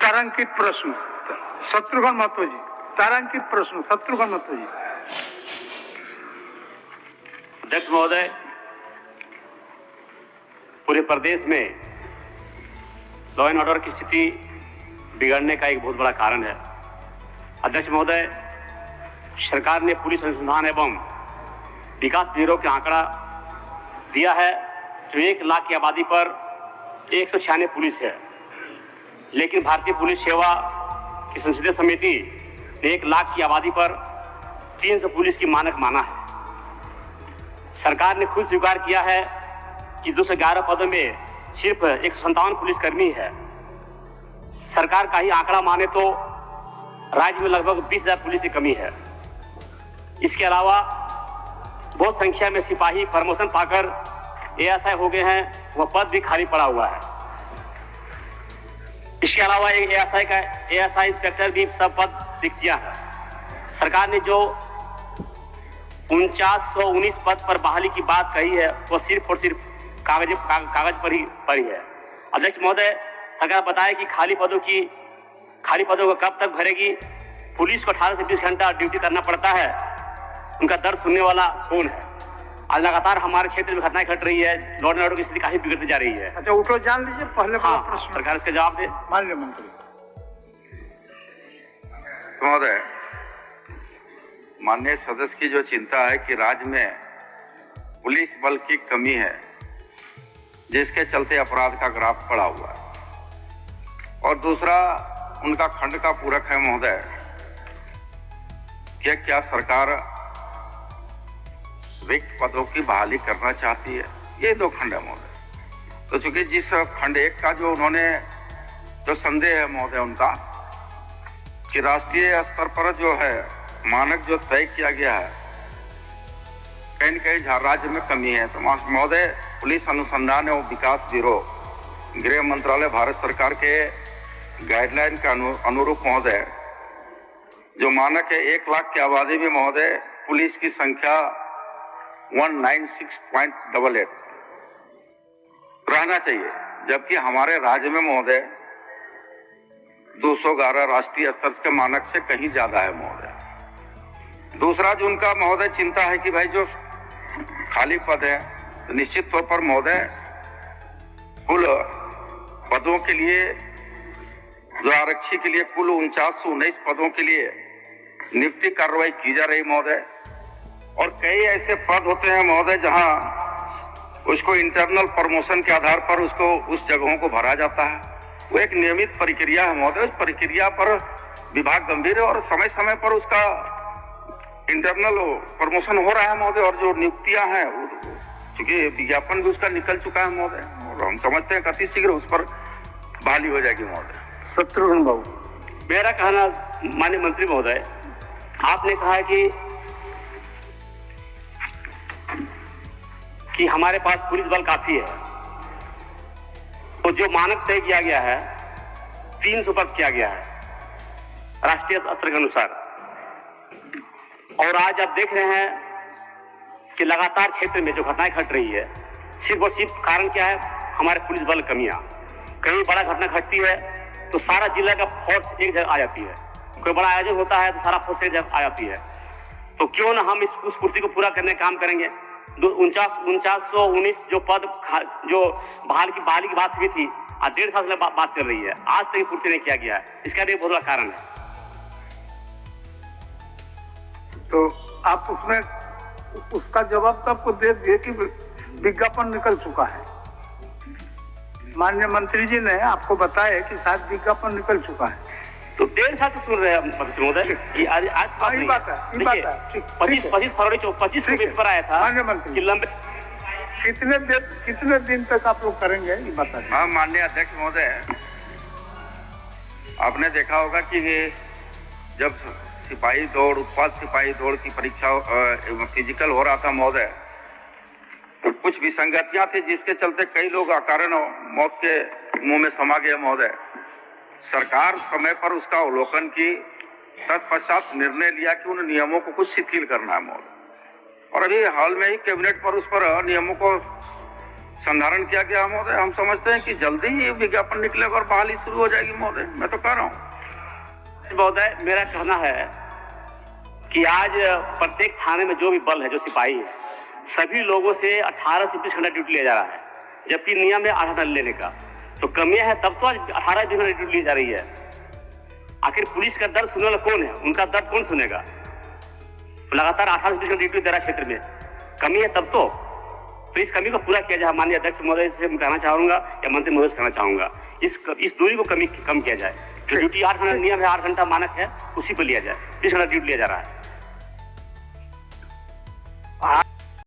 तारांकित प्रश्न शत्रुघ्न महतो जी। तारांकित प्रश्न शत्रुघ्न महतो जी। अध्यक्ष महोदय, पूरे प्रदेश में लॉ एंड ऑर्डर की स्थिति बिगड़ने का एक बहुत बड़ा कारण है। अध्यक्ष महोदय, सरकार ने पुलिस अनुसंधान एवं विकास ब्यूरो का आंकड़ा दिया है जो 1 लाख की आबादी पर 196 पुलिस है, लेकिन भारतीय पुलिस सेवा की संसदीय समिति ने 1 लाख की आबादी पर 300 पुलिस की मानक माना है। सरकार ने खुद स्वीकार किया है कि 211 पदों में सिर्फ 157 पुलिसकर्मी है। सरकार का ही आंकड़ा माने तो राज्य में लगभग 20,000 पुलिस की कमी है। इसके अलावा बहुत संख्या में सिपाही प्रमोशन पाकर एएसआई हो गए हैं, वह पद भी खाली पड़ा हुआ है। इसके अलावा एक एएसआई इंस्पेक्टर भी सब पद रिक्त किया है। सरकार ने जो 4919 पद पर बहाली की बात कही है वो सिर्फ और सिर्फ कागज पर ही है। अध्यक्ष महोदय, सरकार बताए कि खाली पदों को कब तक भरेगी। पुलिस को 18 से 20 घंटा ड्यूटी करना पड़ता है, उनका दर्द सुनने वाला कौन है। आज लगातार हमारे क्षेत्र में घटनाएं घट रही है, लॉ एंड ऑर्डर की स्थिति काफी बिगड़ती जा रही है। अच्छा, उठो जान लीजिए पहले। हाँ, सरकार इसका जवाब दे। माननीय मंत्री महोदय, माननीय सदस्य की जो चिंता है कि राज्य में पुलिस बल की कमी है, जिसके चलते अपराध का ग्राफ बढ़ा हुआ है, और दूसरा उनका खंड का पूरक है महोदय कि क्या सरकार रिक्त पदों की बहाली करना चाहती है। ये 2 खंड है महोदय। तो चूंकि जिस खंड 1 का जो उन्होंने जो संदेह है महोदय उनका कि राष्ट्रीय स्तर पर जो है मानक जो तय किया गया है, कहीं न कहीं राज्य में कमी है। तो महोदय, पुलिस अनुसंधान एवं विकास ब्यूरो, गृह मंत्रालय, भारत सरकार के गाइडलाइन का अनुरूप महोदय जो मानक है 1 लाख की आबादी में महोदय पुलिस की संख्या 196.88 रहना चाहिए, जबकि हमारे राज्य में महोदय 211 राष्ट्रीय स्तर के मानक से कहीं ज्यादा है महोदय। दूसरा जो उनका महोदय चिंता है कि भाई जो खाली पद है, तो निश्चित तौर पर महोदय कुल पदों के लिए जो आरक्षी के लिए कुल 4919 पदों के लिए नियुक्ति कार्रवाई की जा रही महोदय, और कई ऐसे पद होते हैं महोदय जहां उसको इंटरनल प्रमोशन के आधार पर उसको उस जगहों को भरा जाता है। वो एक नियमित प्रक्रिया है महोदय। उस प्रक्रिया पर विभाग गंभीर है और समय समय पर उसका इंटरनल प्रमोशन हो रहा है महोदय, और जो नियुक्तियां हैं क्योंकि विज्ञापन भी उसका निकल चुका है महोदय, और हम समझते हैं कि अति शीघ्र उस पर बहाली हो जाएगी महोदय। शत्रुघ्न बाबू, मेरा कहना माननीय मंत्री महोदय, आपने कहा कि हमारे पास पुलिस बल काफी है, तो जो मानक तय किया गया है 300 पद किया गया है राष्ट्रीय स्तर के अनुसार, और आज आप देख रहे हैं कि लगातार क्षेत्र में जो घटनाएं घट रही है, सिर्फ और सिर्फ कारण क्या है, हमारे पुलिस बल कमियां। कहीं बड़ा घटना घटती है तो सारा जिला का फोर्स एक जगह आ जाती है, कोई बड़ा आयोजन होता है तो सारा फोर्स एक जगह आ जाती है। तो क्यों ना हम उस पूर्ति को पूरा करने का काम करेंगे। 4919 जो पद जो बहाली की बात हुई थी, आज 1.5 साल से बात चल रही है, आज तक पूर्ति नहीं किया गया है। इसका एक बहुत बड़ा कारण है। तो आप उसमें उसका जवाब तो आपको दे दिए कि विज्ञापन निकल चुका है। माननीय मंत्री जी ने आपको बताया कि शायद विज्ञापन निकल चुका है। तो 1.5 साल से सुन रहे हैं मंत्री महोदय कि आज बात है 25 फरवरी 25 को पेपर आया था। माननीय मंत्री, कि लंबे कितने दिन तक आप लोग करेंगे ये बता दें। हाँ माननीय अध्यक्ष महोदय, आपने देखा होगा कि जब सिपाही दौड़, उत्पाद सिपाही दौड़ की परीक्षा फिजिकल हो रहा था महोदय, तो कुछ विसंगतियां थी जिसके चलते कई लोग अकारण मौत के मुंह में समा गए महोदय। सरकार समय पर उसका अवलोकन की, तत्पश्चात निर्णय लिया कि उन नियमों को कुछ शिथिल करना है महोदय, और अभी हाल में ही कैबिनेट पर उस पर नियमों को संधारण किया गया है महोदय। हम समझते हैं कि जल्दी ही विज्ञापन निकलेगा और बहाली शुरू हो जाएगी महोदय। मैं तो कह रहा हूँ महोदय, मेरा कहना है कि आज प्रत्येक थाने में जो भी बल है, जो सिपाही है, सभी लोगों से 18 से 20 घंटा ड्यूटी लिया जा रहा है, जबकि नियम है 8 घंटा लेने का। तो कमियां है, तब तो आज 18-20 घंटा ड्यूटी ली जा रही है। आखिर पुलिस का दर्द सुनने वाला कौन है? उनका दर्द कौन सुनेगा? तो लगातार 18 से 20 घंटा ड्यूटी दे रहा क्षेत्र में, कमी है तब तो इस कमी को पूरा किया जाए। माननीय अध्यक्ष महोदय से मैं कहना चाहूंगा या मंत्री महोदय से कहना चाहूंगा, इस दूरी को कम किया जाए। जो ड्यूटी 8 घंटा नियम है, 8 घंटा मानक है, उसी को लिया जाए। 20 घंटा ड्यूटी लिया जा रहा है।